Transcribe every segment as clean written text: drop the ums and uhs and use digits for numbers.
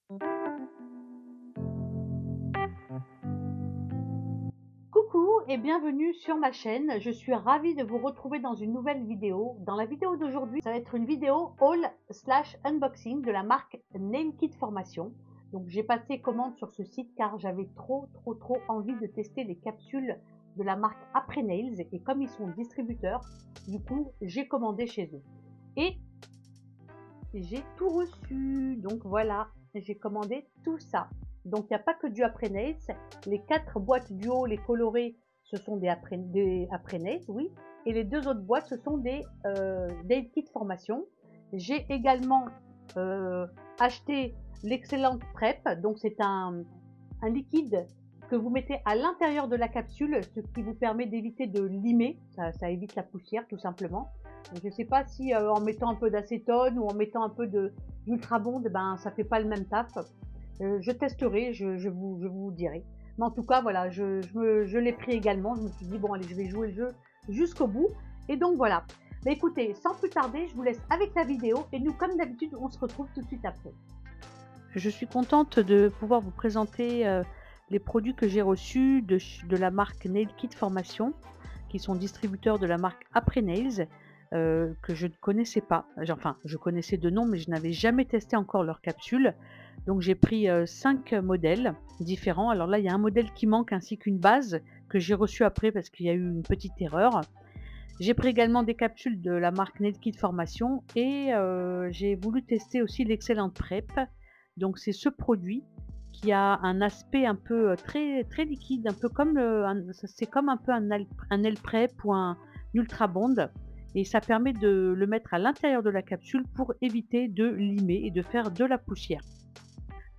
Coucou et bienvenue sur ma chaîne. Je suis ravie de vous retrouver dans une nouvelle vidéo. Dans la vidéo d'aujourd'hui, ça va être une vidéo haul/unboxing de la marque Nailkit Formation. Donc j'ai passé commande sur ce site car j'avais trop envie de tester les capsules de la marque Après Nails, et comme ils sont distributeurs, du coup j'ai commandé chez eux. Et j'ai tout reçu. Donc voilà, j'ai commandé tout ça. Donc il n'y a pas que du Après Nails. Les 4 boîtes du haut, les colorées, ce sont des Après Nails, oui. Et les 2 autres boîtes, ce sont des Nailkit Formation. J'ai également acheté l'excellente Prep. Donc c'est un liquide que vous mettez à l'intérieur de la capsule, ce qui vous permet d'éviter de limer. Ça évite la poussière tout simplement. Je ne sais pas si en mettant un peu d'acétone ou en mettant un peu d'ultra bond, ben ça fait pas le même taf. Je testerai, je vous dirai. Mais en tout cas, voilà, je l'ai pris également. Je me suis dit, bon, allez, je vais jouer le jeu jusqu'au bout. Et donc voilà. Mais écoutez, sans plus tarder, je vous laisse avec la vidéo. Et nous, comme d'habitude, on se retrouve tout de suite après. Je suis contente de pouvoir vous présenter les produits que j'ai reçus de la marque Nailkit Formation, qui sont distributeurs de la marque Après Nails, que je ne connaissais pas. Enfin, je connaissais de nom, mais je n'avais jamais testé encore leurs capsules. Donc j'ai pris 5 modèles différents. Alors là, il y a un modèle qui manque ainsi qu'une base que j'ai reçue après parce qu'il y a eu une petite erreur. J'ai pris également des capsules de la marque Nailkit Formation et j'ai voulu tester aussi l'excellente Prep. Donc c'est ce produit qui a un aspect un peu très liquide, un peu comme c'est comme un peu un nail prep ou un ultra bond, et ça permet de le mettre à l'intérieur de la capsule pour éviter de limer et de faire de la poussière.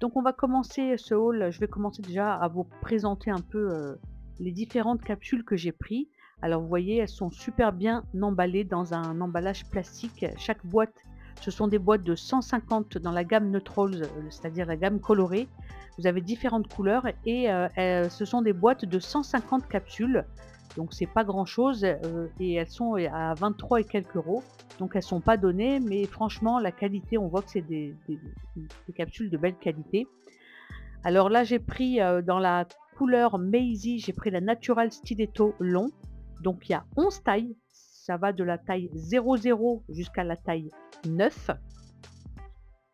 Donc on va commencer ce haul. Je vais commencer déjà à vous présenter un peu les différentes capsules que j'ai prises. Alors vous voyez, elles sont super bien emballées dans un emballage plastique. Chaque boîte, ce sont des boîtes de 150 dans la gamme Neutrals, c'est-à-dire la gamme colorée. Vous avez différentes couleurs et ce sont des boîtes de 150 capsules. Donc c'est pas grand-chose et elles sont à 23 et quelques euros. Donc elles sont pas données, mais franchement la qualité, on voit que c'est des capsules de belle qualité. Alors là, j'ai pris dans la couleur Maisie, j'ai pris la Natural Stiletto long. Donc il y a 11 tailles, ça va de la taille 00 jusqu'à la taille 9.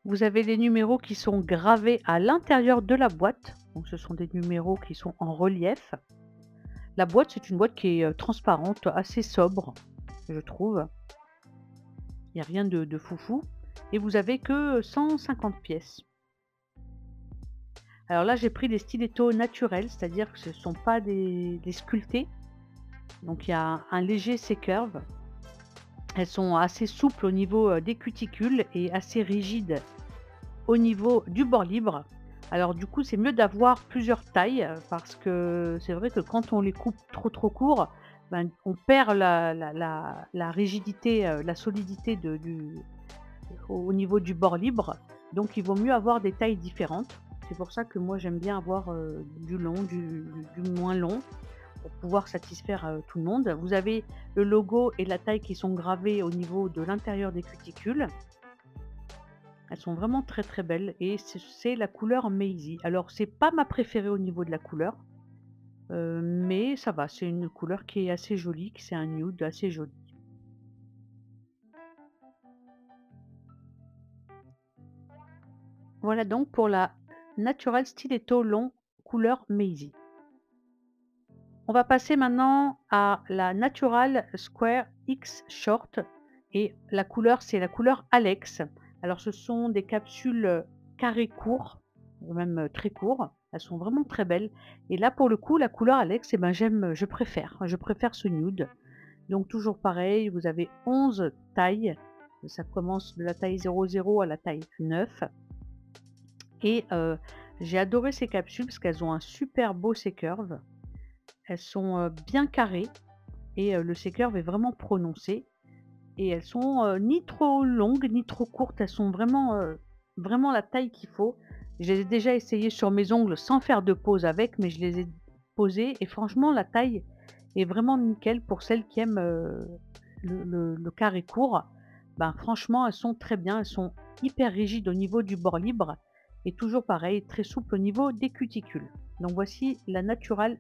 Vous avez les numéros qui sont gravés à l'intérieur de la boîte. Donc ce sont des numéros qui sont en relief. La boîte, c'est une boîte qui est transparente, assez sobre, je trouve. Il n'y a rien de foufou. Et vous avez que 150 pièces. Alors là, j'ai pris des stilettos naturels, c'est-à-dire que ce ne sont pas des sculptés. Donc il y a un léger C-curve. Elles sont assez souples au niveau des cuticules et assez rigides au niveau du bord libre. Alors du coup, c'est mieux d'avoir plusieurs tailles parce que c'est vrai que quand on les coupe trop court, ben, on perd la rigidité, la solidité au niveau du bord libre. Donc il vaut mieux avoir des tailles différentes. C'est pour ça que moi j'aime bien avoir du long, du moins long, pour pouvoir satisfaire tout le monde. Vous avez le logo et la taille qui sont gravés au niveau de l'intérieur des cuticules. Elles sont vraiment très belles et c'est la couleur Maisie. Alors c'est pas ma préférée au niveau de la couleur, mais ça va, c'est une couleur qui est assez jolie, c'est un nude assez joli. Voilà donc pour la Natural Stiletto long couleur Maisie. On va passer maintenant à la Natural Square X Short et la couleur, c'est la couleur Alex. Alors ce sont des capsules carrés courts, ou même très courts. Elles sont vraiment très belles. Et là pour le coup, la couleur Alex, eh ben, je préfère ce nude. Donc toujours pareil, vous avez 11 tailles. Ça commence de la taille 00 à la taille 9. Et j'ai adoré ces capsules parce qu'elles ont un super beau C-curve. Elles sont bien carrées et le C-curve est vraiment prononcé. Et elles sont ni trop longues ni trop courtes. Elles sont vraiment la taille qu'il faut. Je les ai déjà essayées sur mes ongles sans faire de pose avec, mais je les ai posées et franchement la taille est vraiment nickel pour celles qui aiment le carré court. Ben, franchement, elles sont très bien. Elles sont hyper rigides au niveau du bord libre et toujours pareil, très souple au niveau des cuticules. Donc voici la Natural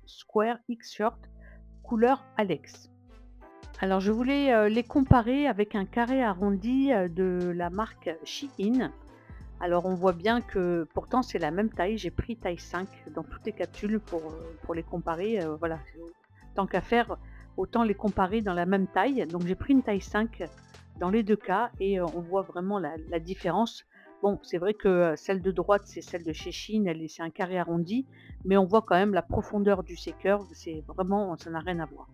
Square X Shirt couleur Alex. Alors je voulais, les comparer avec un carré arrondi, de la marque Shein. Alors on voit bien que pourtant c'est la même taille, j'ai pris taille 5 dans toutes les capsules pour les comparer, voilà, tant qu'à faire, autant les comparer dans la même taille. Donc j'ai pris une taille 5 dans les 2 cas et on voit vraiment la différence. Bon, c'est vrai que, celle de droite, c'est celle de chez Shein, c'est un carré arrondi, mais on voit quand même la profondeur du C-curve, c'est vraiment ça n'a rien à voir.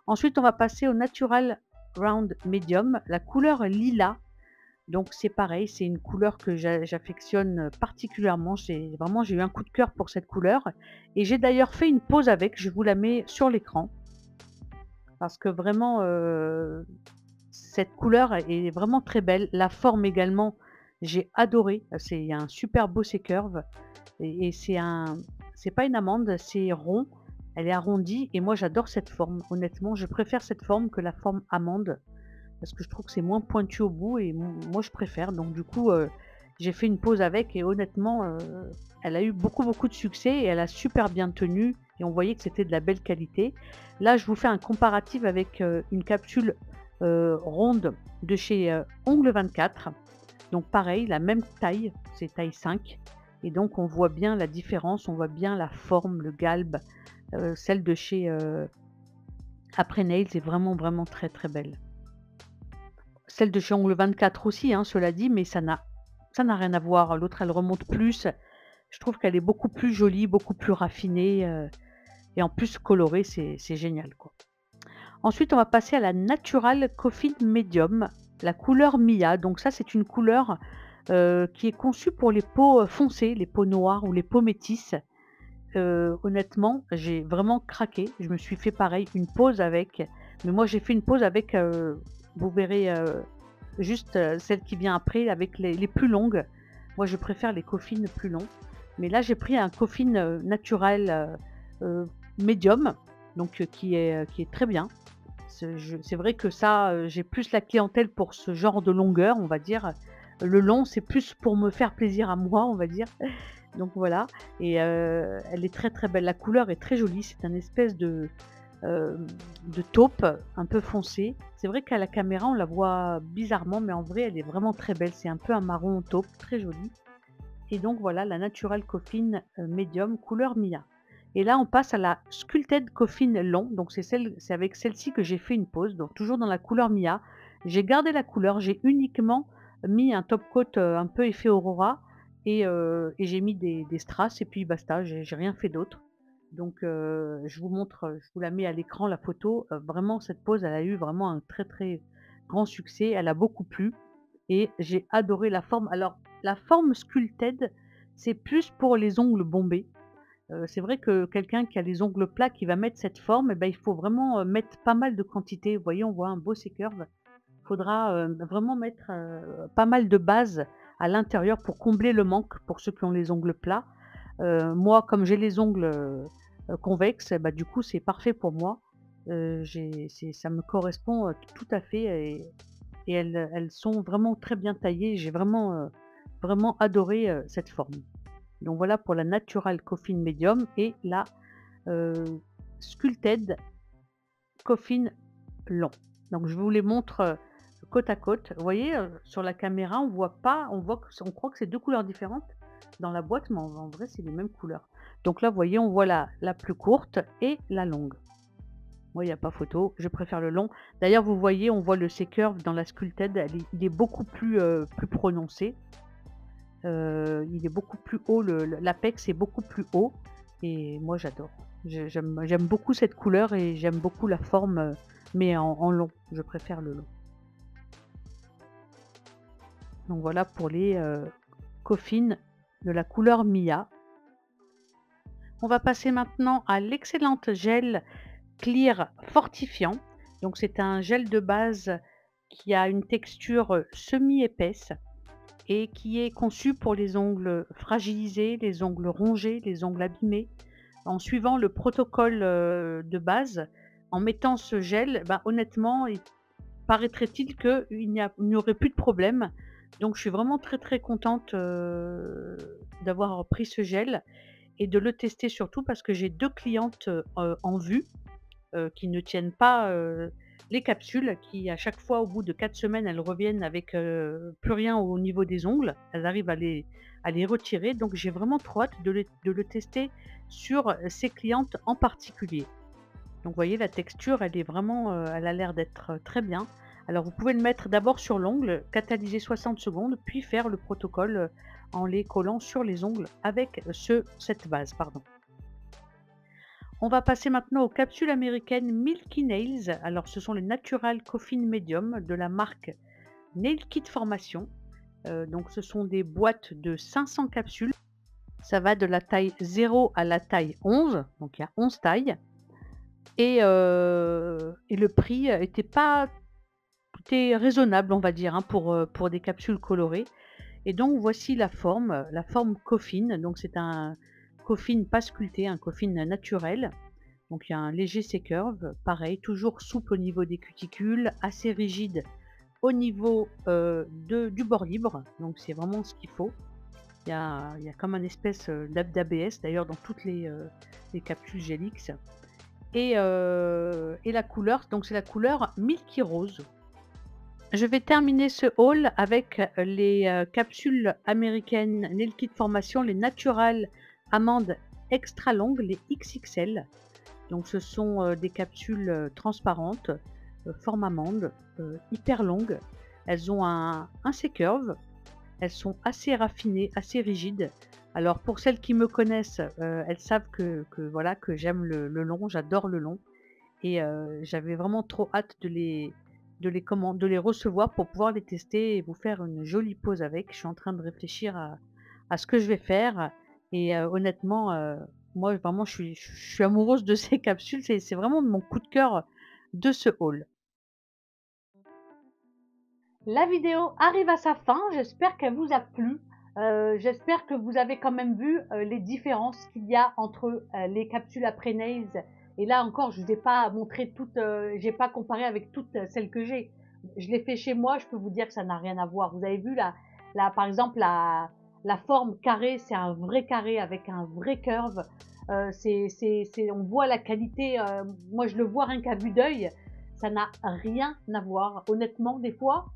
Ensuite, on va passer au Natural Round Medium, la couleur lilas. Donc c'est pareil, c'est une couleur que j'affectionne particulièrement. J'ai eu un coup de cœur pour cette couleur et j'ai d'ailleurs fait une pause avec, je vous la mets sur l'écran parce que vraiment, cette couleur est vraiment très belle. La forme également, j'ai adoré, c'est un super beau C-curve et c'est pas une amande, c'est rond, elle est arrondie et moi j'adore cette forme. Honnêtement, je préfère cette forme que la forme amande parce que je trouve que c'est moins pointu au bout et moi je préfère. Donc du coup, j'ai fait une pause avec et honnêtement, elle a eu beaucoup, beaucoup de succès et elle a super bien tenu et on voyait que c'était de la belle qualité. Là, je vous fais un comparatif avec, une capsule, ronde de chez, Ongle 24. Donc pareil, la même taille, c'est taille 5 et donc on voit bien la différence, on voit bien la forme, le galbe. Celle de chez, Après Nails est vraiment, vraiment très, très belle. Celle de chez Ongle 24 aussi, hein, cela dit, mais ça n'a rien à voir. L'autre, elle remonte plus. Je trouve qu'elle est beaucoup plus jolie, beaucoup plus raffinée, et en plus colorée, c'est génial, quoi. Ensuite, on va passer à la Natural Coffee Medium, la couleur Mia. Donc ça, c'est une couleur, qui est conçue pour les peaux, foncées, les peaux noires ou les peaux métisses. Honnêtement, j'ai vraiment craqué. Je me suis fait pareil, une pause avec, mais moi j'ai fait une pause avec, vous verrez, juste, celle qui vient après avec les plus longues. Moi je préfère les coffines plus longs, mais là j'ai pris un coffine, naturel, médium, donc qui est très bien. C'est vrai que ça, j'ai plus la clientèle pour ce genre de longueur, on va dire. Le long, c'est plus pour me faire plaisir à moi, on va dire. Donc voilà et elle est très, très belle. La couleur est très jolie, c'est un espèce de taupe un peu foncé. C'est vrai qu'à la caméra, on la voit bizarrement, mais en vrai, elle est vraiment très belle. C'est un peu un marron taupe, très joli et donc voilà la Natural Coffin, Medium couleur Mia et là, on passe à la Sculpted Coffin Long. Donc c'est avec celle-ci que j'ai fait une pause, donc toujours dans la couleur Mia. J'ai gardé la couleur, j'ai uniquement mis un top coat, un peu effet Aurora et j'ai mis des strass et puis basta, j'ai rien fait d'autre. Donc je vous montre, je vous la mets à l'écran la photo, vraiment cette pose elle a eu vraiment un très, très grand succès, elle a beaucoup plu et j'ai adoré la forme. Alors la forme sculpted, c'est plus pour les ongles bombés. C'est vrai que quelqu'un qui a les ongles plats, qui va mettre cette forme et ben il faut vraiment, mettre pas mal de quantité. Vous voyez, on voit un beau C-curve. Faudra, vraiment mettre, pas mal de base à l'intérieur pour combler le manque pour ceux qui ont les ongles plats. Moi, comme j'ai les ongles, convexes, bah, du coup, c'est parfait pour moi. Ça me correspond, tout à fait et elles sont vraiment très bien taillées. J'ai vraiment, vraiment adoré, cette forme. Donc voilà pour la Natural Coffin Medium et la, Sculpted Coffin Long. Donc je vous les montre, côte à côte. Vous voyez, sur la caméra, on croit que c'est 2 couleurs différentes dans la boîte, mais en vrai, c'est les mêmes couleurs. Donc là, vous voyez, on voit la plus courte et la longue. Moi, il y a pas photo, je préfère le long. D'ailleurs, vous voyez, on voit le C-curve dans la Sculpted, il est beaucoup plus prononcé. Il est beaucoup plus haut, l'apex est beaucoup plus haut et moi j'adore. J'aime beaucoup cette couleur et j'aime beaucoup la forme, mais en long. Je préfère le long. Donc voilà pour les, coffines de la couleur Mia. On va passer maintenant à l'excellente gel Clear Fortifiant. Donc c'est un gel de base qui a une texture, semi-épaisse et qui est conçu pour les ongles fragilisés, les ongles rongés, les ongles abîmés. En suivant le protocole, de base, en mettant ce gel, bah, honnêtement, paraîtrait-il qu'il n'y aurait plus de problème. Donc je suis vraiment très contente, d'avoir pris ce gel et de le tester surtout parce que j'ai 2 clientes, en vue, qui ne tiennent pas, les capsules, qui à chaque fois au bout de 4 semaines, elles reviennent avec, plus rien au niveau des ongles. Elles arrivent à les retirer, donc j'ai vraiment trop hâte de le tester sur, ces clientes en particulier. Donc vous voyez la texture, elle est vraiment, elle a l'air d'être, très bien. Alors vous pouvez le mettre d'abord sur l'ongle, catalyser 60 secondes, puis faire le protocole, en les collant sur les ongles avec cette base, pardon. On va passer maintenant aux capsules américaines Milky Nails. Alors ce sont les Natural Coffin Medium de la marque Nail Kit Formation. Donc ce sont des boîtes de 500 capsules. Ça va de la taille 0 à la taille 11, donc il y a 11 tailles. Et le prix était raisonnable, on va dire, hein, pour des capsules colorées. Et donc voici la forme coffin. Donc c'est un coffin pas sculpté, un coffin naturel. Donc il y a un léger C-curve, pareil, toujours souple au niveau des cuticules, assez rigide au niveau, du bord libre, donc c'est vraiment ce qu'il faut. Il y a comme un espèce, d'ABS d'ailleurs dans toutes les capsules Gelix. Et la couleur, donc c'est la couleur Milky Rose. Je vais terminer ce haul avec les, capsules américaines Nail Kit Formation, les Natural Amandes extra longues, les XXL. Donc ce sont, des capsules, transparentes, forme amande, hyper longues. Elles ont un C-curve, elles sont assez raffinées, assez rigides. Alors pour celles qui me connaissent, elles savent que voilà, que j'aime le long, j'adore le long et j'avais vraiment trop hâte de les recevoir pour pouvoir les tester et vous faire une jolie pause avec. Je suis en train de réfléchir à ce que je vais faire et honnêtement, moi vraiment je suis amoureuse de ces capsules, c'est vraiment mon coup de cœur de ce haul. La vidéo arrive à sa fin, j'espère qu'elle vous a plu. J'espère que vous avez quand même vu les différences qu'il y a entre les capsules après nails. Et là encore, je vous ai pas montré toutes, j'ai pas comparé avec toutes celles que j'ai. Je l'ai fait chez moi, je peux vous dire que ça n'a rien à voir. Vous avez vu par exemple la forme carrée, c'est un vrai carré avec un vrai curve. On voit la qualité. Moi, je le vois rien qu'à vue d'œil. Ça n'a rien à voir. Honnêtement, des fois,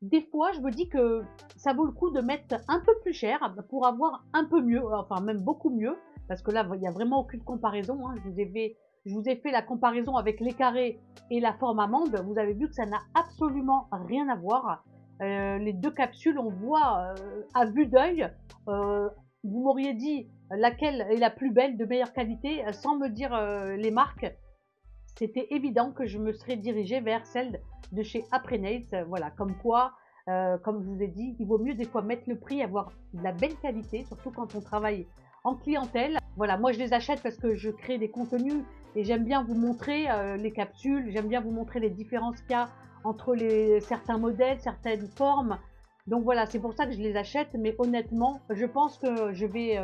je me dis que ça vaut le coup de mettre un peu plus cher pour avoir un peu mieux, enfin même beaucoup mieux, parce que là, il n'y a vraiment aucune comparaison. Hein. Je vous ai fait la comparaison avec les carrés et la forme amande. Vous avez vu que ça n'a absolument rien à voir. Les deux capsules, on voit à vue d'œil. Vous m'auriez dit laquelle est la plus belle, de meilleure qualité, sans me dire les marques. C'était évident que je me serais dirigée vers celle de chez Après Nails. Voilà, comme quoi, comme je vous ai dit, il vaut mieux des fois mettre le prix, avoir de la belle qualité, surtout quand on travaille en clientèle. Voilà, moi je les achète parce que je crée des contenus et j'aime bien vous montrer les capsules, j'aime bien vous montrer les différences qu'il y a entre certains modèles, certaines formes. Donc voilà, c'est pour ça que je les achète, mais honnêtement, je pense que je vais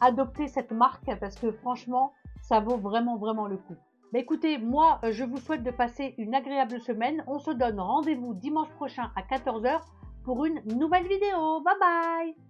adopter cette marque parce que franchement, ça vaut vraiment le coup. Bah écoutez, moi, je vous souhaite de passer une agréable semaine. On se donne rendez-vous dimanche prochain à 14 h pour une nouvelle vidéo. Bye bye!